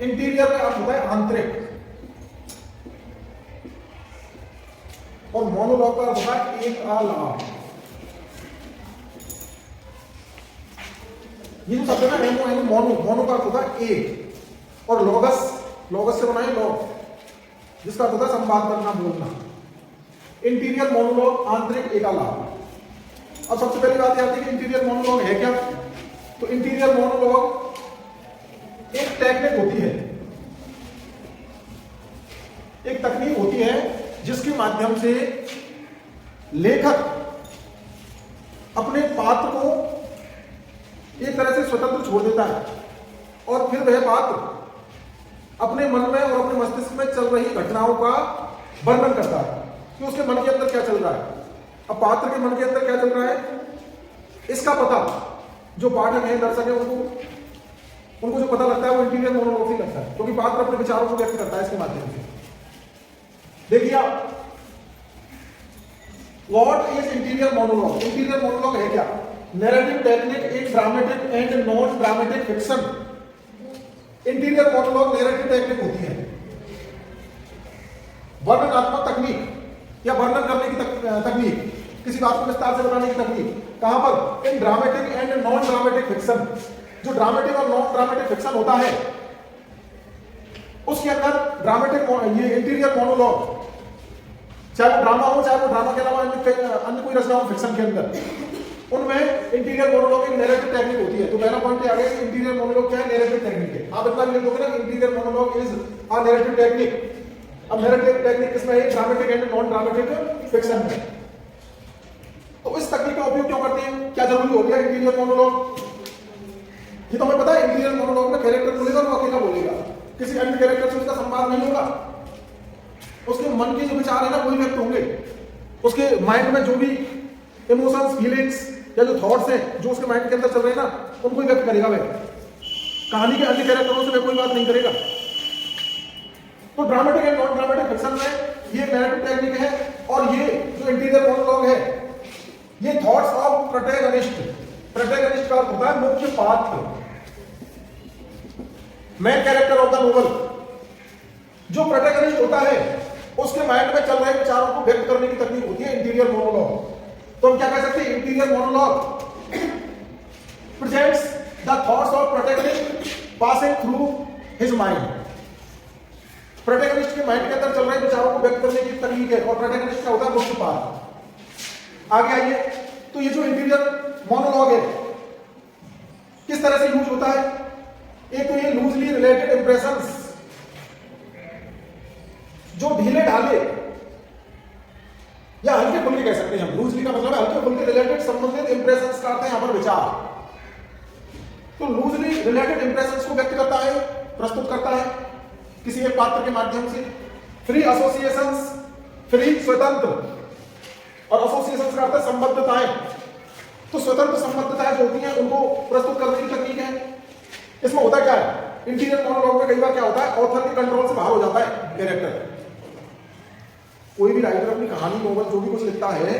Interior का अर्थ होता है आंतरिक, और मोनोलॉग का अर्थ होता है एक आलाप। ये जो शब्द है ना एमओ यानी मोनो, मोनो का अर्थ होता है एक, और लॉगस, लॉगस से बनाए लॉग, जिसका अर्थ होता है संवाद करना, बोलना। इंटीरियर मोनोलॉग आंतरिक एक आलाप। अब सबसे पहली बात यह आती है कि इंटीरियर मोनोलॉग है क्या। तो इंटीरियर मोनोलॉग एक टेक्निक होती है, एक तकनीक होती है जिसके माध्यम से लेखक अपने पात्र को एक तरह से स्वतंत्र छोड़ देता है, और फिर वह पात्र अपने मन में और अपने मस्तिष्क में चल रही घटनाओं का वर्णन करता है कि उसके मन के अंदर क्या चल रहा है। अब पात्र के मन के अंदर क्या चल रहा है, इसका पता जो पाठक है, दर्शक है, उनको जो पता लगता है वो इंटीरियर मोनोलॉग से लगता है, क्योंकि पात्र अपने विचारों को व्यक्त करता है इसके माध्यम से। देखिए आप, what is interior monologue. Interior monologue है क्या? Narrative technique in dramatic and non dramatic fiction. Interior monologue narrative technique होती है, वर्णनात्मक तकनीक या वर्णन करने की तकनीक, किसी बात को विस्तार से बताने की तकनीक। कहां पर? इन dramatic and non dramatic fiction. जो ड्रामेटिक और नॉन ड्रामेटिक फिक्शन होता है उसके अंदर ड्रामेटिक, ये इंटीरियर मोनोलॉग, चाहे वो ड्रामा हो, चाहे वो ड्रामा के अलावा अन्य कोई रचना हो फिक्शन के अंदर, उनमें इंटीरियर मोनोलॉग एक नैरेटिव टेक्निक होती है। तो पहला पॉइंट आ गया कि इंटीरियर मोनोलॉग क्या है? नैरेटिव टेक्निक है। आप इतना लिख दोगे ना, interior monologue is a narrative technique. अब नैरेटिव टेक्निक किसमें है? Dramatic and non dramatic fiction में। तो इस तकनीक का उपयोग क्यों करते हैं? क्या जरूरी हो गया इंटीरियर मोनोलॉग? ये तो हमें पता है, इंटीरियर मोनोलॉग में कैरेक्टर बोलेगा और वो अकेला बोलेगा, किसी अन्य कैरेक्टर से उसका संवाद नहीं होगा। उसके मन के जो विचार है ना वही व्यक्त होंगे, उसके माइंड में जो भी इमोशंस, फीलिंग्स या जो थॉट्स हैं जो उसके माइंड के अंदर चल रहे हैं ना, उनको ही व्यक्त करेगा वह। कहानी के अन्य कैरेक्टरों से वह कोई बात नहीं करेगा। तो dramatic and non dramatic fiction में ये नैरेटिव टेक्निक है, और ये जो इंटीरियर मोनोलॉग है ये थॉट्स ऑफ प्रोटैगनिस्ट। प्रोटैगनिस्ट का अर्थ होता है मुख्य पात्र, main character of the novel. जो प्रोटैगनिस्ट होता है उसके माइंड में चल रहे विचारों को व्यक्त करने की तकनीक होती है इंटीरियर मोनोलॉग। तो हम क्या कह सकते हैं? Interior monologue presents the thoughts of protagonist passing through his mind. Protagonist के माइंड के अंदर चल रहे विचारों को व्यक्त करने की तकनीक है, और प्रोटैगनिस्ट क्या होता है? मुख्य पात्र। आगे आइए, तो ये जो इंटीरियर मोनोलॉग है किस तरह से यूज होता है? एक तो ये लूजली रिलेटेड इंप्रेशंस, जो ढीले ढाले या हल्के फुल्के कह सकते हैं हम। लूजली का मतलब है हल्के फुल्के रिलेटेड संबंधित इंप्रेशंस का अर्थ है यहां पर विचार। तो लूजली रिलेटेड इंप्रेशंस को व्यक्त करता है, प्रस्तुत करता है किसी एक पात्र के माध्यम से। फ्री एसोसिएशंस, फ्री स्वतंत्र, और एसोसिएशंस का अर्थ है संबद्धताएं। तो स्वतंत्र संबद्धताएं जो होती हैं उनको प्रस्तुत करने की तकनीक है। इसमें होता क्या है? इंटीरियर मोनोलॉग में कई बार क्या होता है, ऑथर के कंट्रोल से बाहर हो जाता है कैरेक्टर। कोई भी राइटर अपनी कहानी, नोवेल जो भी कुछ लिखता है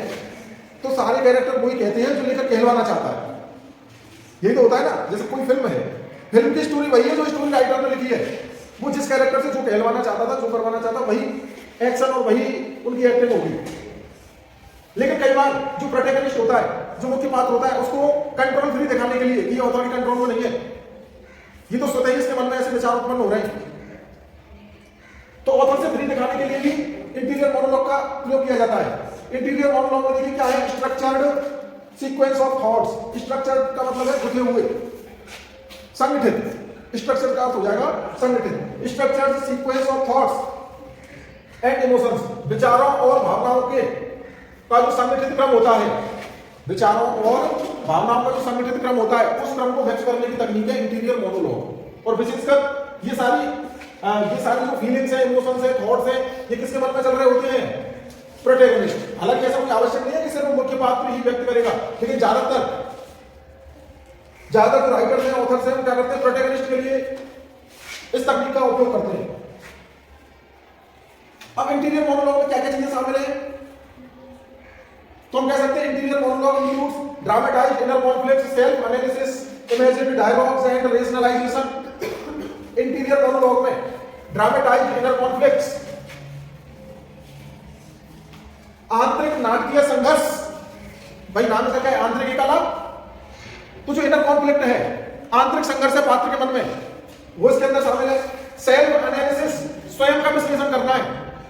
तो सारे कैरेक्टर वही कहते हैं जो लेकर कहलवाना चाहता है। यही तो होता है ना। जैसे कोई फिल्म है, फिल्म की स्टोरी वही है जो स्टोरी राइटर ने लिखी है। वो जिस कैरेक्टर से जो कहलवाना चाहता था, जो करवाना चाहता, वही एक्शन और वही उनकी एक्टिंग होगी। लेकिन कई बार जो प्रोटैगनिस्ट होता है, जो मुख्य पात्र होता है, उसको कंट्रोल फ्री दिखाने के लिए कि ये ऑथर के कंट्रोल में नहीं है, ये तो स्वतः ही इसके मन में ऐसे विचार उत्पन्न हो रहे हैं, तो ऑथर से फ्री दिखाने के लिए भी इंटीरियर मोनोलॉग का प्रयोग किया जाता है। इंटीरियर मोनोलॉग में देखिए क्या है? Structured sequence of thoughts. Structured का मतलब है गुथे हुए, संगठित। स्ट्रक्चर का अर्थ हो जाएगा संगठित। Structured sequence of thoughts and emotions, विचारों और भावनाओं के का जो संगठित क्रम होता है, विचारों और भावनाओं का जो संगठित क्रम होता है, उस क्रम को व्यक्त करने की तकनीक है इंटीरियर मोनोलॉग। और विशेषकर ये सारी जो फीलिंग्स है, इमोशंस है, थॉट्स है, ये किसके मन में चल रहे होते हैं? प्रोटैगनिस्ट। हालांकि ऐसा कोई आवश्यक नहीं है कि सिर्फ मुख्य पात्र ही व्यक्त करेगा, लेकिन ज्यादातर जो राइटर्स हैं, ऑथर्स हैं, वो क्या करते हैं? प्रोटैगनिस्ट के लिए इस तकनीक का उपयोग करते हैं। अब इंटीरियर मोनोलॉग में क्या क्या चीजें शामिल है? तो हम कह सकते हैं interior monologue includes dramatized inner conflicts, self analysis, imagined dialogues and rationalization. Interior monologue dramatized inner conflicts, आंतरिक नाटकीय संघर्ष। भाई नाम से क्या है? आंतरिक एकालाप। तो जो इनर कॉन्फ्लिक्ट है, आंतरिक संघर्ष है पात्र के मन में, वो इसके अंदर शामिल है। सेल्फ एनालिसिस, स्वयं का विश्लेषण करना है,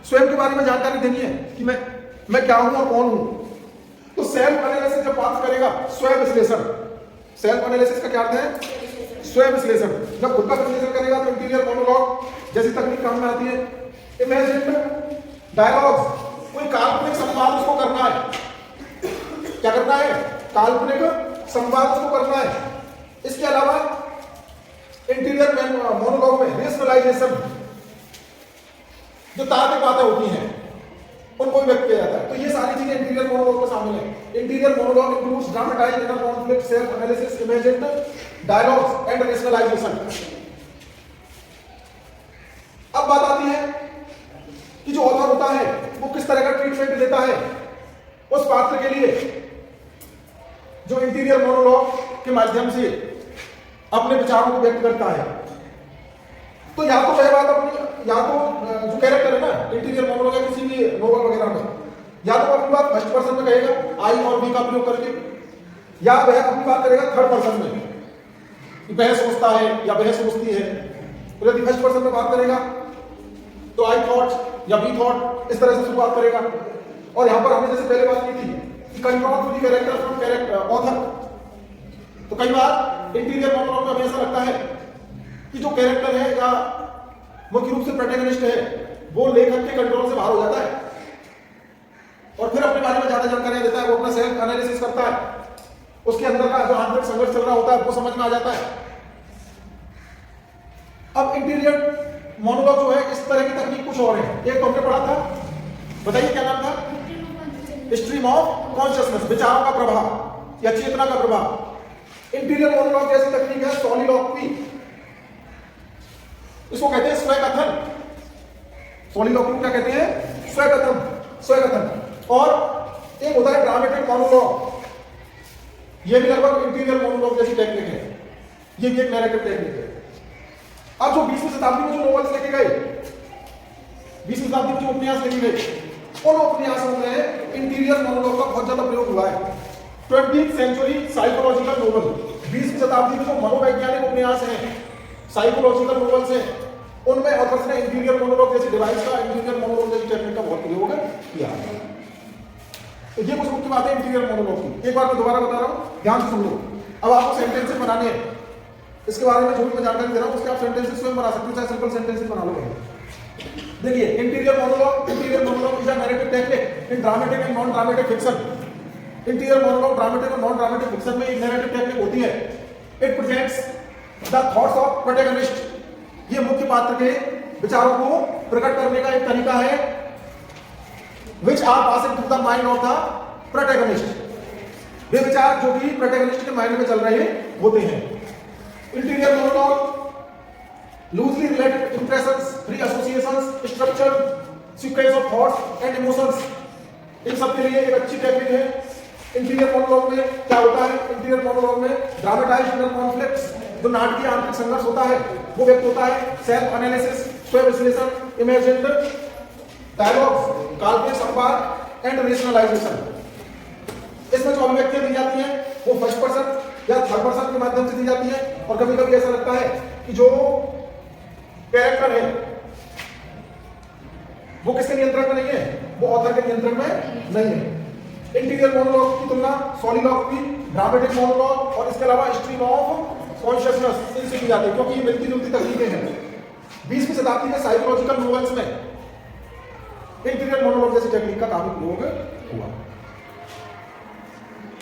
स्वयं के बारे में जानकारी देनी है कि मैं क्या हूं और कौन हूं। तो सेल्फ एनालिसिस जब पात्र करेगा, स्वयं विश्लेषण। सेल्फ एनालिसिस का क्या अर्थ है? स्वयं विश्लेषण। जब खुद का विश्लेषण करेगा तो इंटीरियर मोनोलॉग जैसी तकनीक काम में आती है। इमेजिन्ड डायलॉग्स, कोई काल्पनिक संवाद उसको करना है। क्या करना है? काल्पनिक संवाद उसको करना है। इसके अलावा इंटीरियर मोनोलॉग में रेशनलाइजेशन, जो तार्किक बातें होती हैं उनको भी व्यक्त किया जाता है। तो ये सारी चीजें इंटीरियर मोनोलॉग में शामिल है। Interior monologue includes dramatized inner conflict, self analysis, imagined dialogues and rationalization. अब बात आती है कि जो ऑथर होता है वो किस तरह का ट्रीटमेंट देता है उस पात्र के लिए जो इंटीरियर मोनोलॉग के माध्यम से अपने विचारों को व्यक्त करता है। तो या तो वह बात अपनी, या तो जो कैरेक्टर है ना इंटीरियर मोनोलॉग है किसी भी नोवेल वगैरह में, या तो अपनी बात फर्स्ट पर्सन में कहेगा आई और वी का प्रयोग करके, या वह अपनी बात करेगा थर्ड पर्सन में कि वह सोचता है या वह सोचती है। तो यदि फर्स्ट पर्सन में बात करेगा तो आई थॉट या वी थॉट, इस तरह से शुरुआत करेगा। और यहां पर हमने जैसे पहले बात की थी कि control to the character from character author. तो कई बार इंटीरियर मोनोलॉग में हमें ऐसा लगता है कि जो कैरेक्टर है या मुख्य रूप से प्रोटैगनिस्ट है वो लेखक के कंट्रोल से बाहर हो जाता है और फिर अपने बारे में ज्यादा जानकारी देता है। वो अपना सेल्फ एनालिसिस करता है, उसके अंदर का जो आंतरिक संघर्ष चल रहा होता है वो समझ में आ जाता है। अब इंटीरियर मोनोलॉग जो है इस तरह की तकनीक कुछ और है। एक तो हमने पढ़ा था, बताइए क्या नाम था? स्ट्रीम ऑफ कॉन्शियसनेस, विचारों का प्रवाह या चेतना का प्रवाह। इंटीरियर मोनोलॉग जैसी तकनीक है सॉलिलॉक्वी, इसको कहते हैं स्वकथन। सॉलिलॉक्वी क्या कहते हैं? स्वकथन, स्वकथन। और एक होता है ड्रामेटिक मोनोलॉग, ये भी लगभग इंटीरियर मोनोलॉग जैसी टेक्निक है, ये भी एक नैरेटिव टेक्निक है। अब जो 20वीं शताब्दी में जो नॉवेल्स लिखे गए, 20वीं शताब्दी में जो उपन्यास लिखे गए, उन उपन्यासों में इंटीरियर मोनोलॉग का बहुत ज्यादा प्रयोग हुआ है। 20th सेंचुरी साइकोलॉजिकल नोवेल, 20वीं शताब्दी में जो मनोवैज्ञानिक उपन्यास हैं, साइकोलॉजिकल नोवेल्स हैं, उनमें ऑथर्स ने इंटीरियर मोनोलॉग जैसी डिवाइस का, इंटीरियर मोनोलॉग जैसी टेक्निक का बहुत प्रयोग किया। तो ये कुछ मुख्य बात है इंटीरियर मोनोलॉग की। एक बार मैं दोबारा बता रहा हूं, ध्यान से सुन लो। अब आपको सेंटेंसेस बनाने हैं, इसके बारे में जो भी मैं जानकारी दे रहा हूं उसके आप सेंटेंसेस स्वयं बना सकते हो, चाहे सिंपल सेंटेंसेस बना लो। देखिए interior monologue is a narrative technique in dramatic and non dramatic fiction. Interior monologue dramatic और नॉन ड्रामेटिक फिक्शन में एक नैरेटिव टेक्निक होती है। It presents the thoughts of protagonist, ये मुख्य पात्र के विचारों को प्रकट करने का एक तरीका है, which are passing through the mind of the protagonist, वे विचार जो कि प्रोटैगनिस्ट के माइंड में चल रहे होते हैं। Interior monologue loosely related impressions, free associations, structured sequence of thoughts and emotions, इन सब के लिए एक अच्छी टेक्निक है। इंटीरियर मोनोलॉग में क्या होता है? इंटीरियर मोनोलॉग में ड्रामेटाइज्ड इनर कॉन्फ्लिक्ट्स, जो नाटकीय आंतरिक संघर्ष होता है वो व्यक्त होता है। सेल्फ एनालिसिस, स्वयं विश्लेषण, इमेजिन्ड डायलॉग्स, काल्पनिक संवाद एंड रेशनलाइजेशन। इसमें जो अभिव्यक्तियां दी जाती हैं वो फर्स्ट पर्सन या थर्ड पर्सन के माध्यम से दी जाती है। और कभी कभी ऐसा लगता है कि जो कैरेक्टर है वो किसके नियंत्रण में नहीं है? वो ऑथर के नियंत्रण में नहीं है। इंटीरियर मोनोलॉग की तुलना सॉलिलॉग की, ड्रामेटिक मोनोलॉग और इसके अलावा स्ट्रीम ऑफ कॉन्शियसनेस इनसे की जाती है, क्योंकि ये मिलती जुलती तकनीकें हैं। 20वीं शताब्दी में साइकोलॉजिकल नॉवेल्स में इंटीरियर मोनोलॉग जैसी टेक्निक का काफी प्रयोग हुआ।